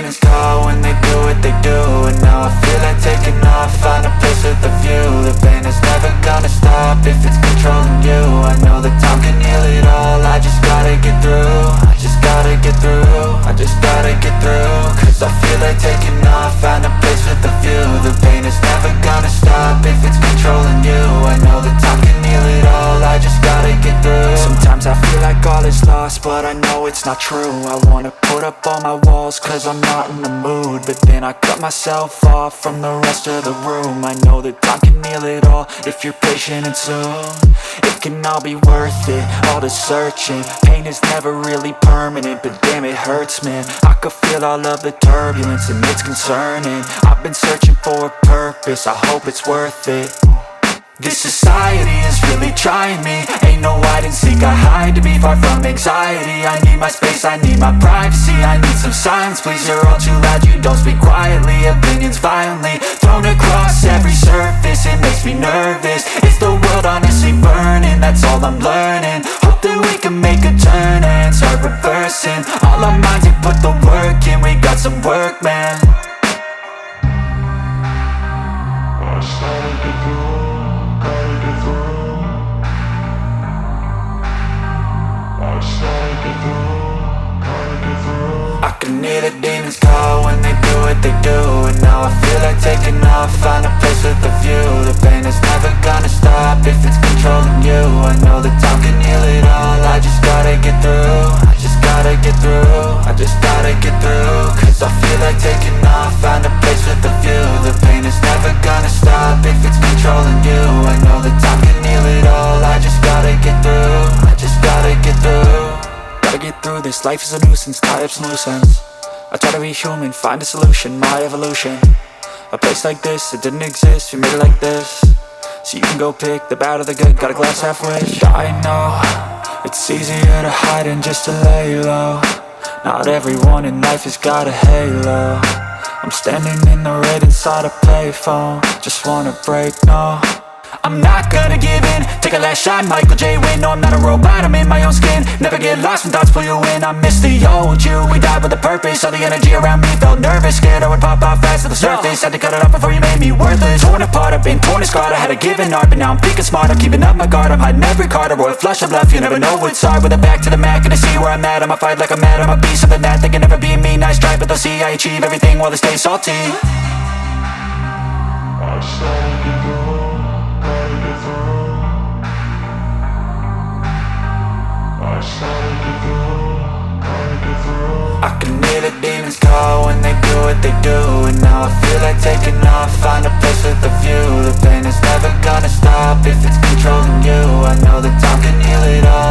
demons call when they do what they do. And now I feel like taking off, find a place with a view. The pain is never gonna stop if it's controlling you. I know that time can heal it all, I just gotta get through. I just gotta get through, I just gotta get through. Cause I feel like taking off, find a place with a view. The pain is never gonna stop if it's controlling you. I know that time can heal it all, I just gotta get through. Sometimes I feel like all is lost, but I know it's not true. I wanna put up all my walls cause I'm not in the mood, but then I cut myself off from the rest of the room. I know that time can heal it all if you're patient and soon. It can all be worth it, all the searching. Pain is never really permanent, but damn it hurts, man. I could feel all of the turbulence and it's concerning. I've been searching for a purpose, I hope it's worth it. This society is really trying me. Ain't no hide and seek, I hide to be far from anxiety. I need my space, I need my privacy. I need some silence, please, you're all too loud. You don't speak quietly, opinions violently thrown across every surface. It makes me nervous, it's the world honestly burning. That's all I'm learning, hope that we can make a turn and start reversing. All our minds, we put the work in, we got some work, man. I started to go. I can hear the demons call when they do what they do. And now I feel like taking off, find a place with a view. The pain is never gonna stop if it's controlling you. I know that time can heal it all, I just gotta get through. I just gotta get through, I just gotta get through. Cause I feel like taking off, find a place with a view. The pain is never gonna stop if it's controlling you. I know that time can heal it all, I just gotta get through. I just gotta get through. Gotta get through this, life is a nuisance, tie up some loose ends. I try to be human, find a solution, my evolution. A place like this, it didn't exist, we made it like this. So you can go pick the bad or the good, got a glass halfway. I know, it's easier to hide than just to lay low. Not everyone in life has got a halo. I'm standing in the red inside a payphone, just wanna break, no. I'm not gonna give in, take a last shot, Michael J. Win. No, I'm not a robot, I'm in my own skin. Never get lost when thoughts pull you in. I miss the old you, we died with a purpose. All the energy around me felt nervous, scared I would pop off fast to the surface. Had to cut it off before you made me worthless. Torn apart, I've been torn and scarred. I had a given art, but now I'm thinking smart. I'm keeping up my guard, I'm hiding every card. A royal flush of love, you never know what's hard. With a back to the mat, gonna see where I'm at. I'ma fight like I'm mad, I'ma be something that they can never be me. Nice try, but they'll see I achieve everything while they stay salty. I started to go. I can hear the demons call when they do what they do. And now I feel like taking off, find a place with a view. The pain is never gonna stop if it's controlling you. I know that time can heal it all,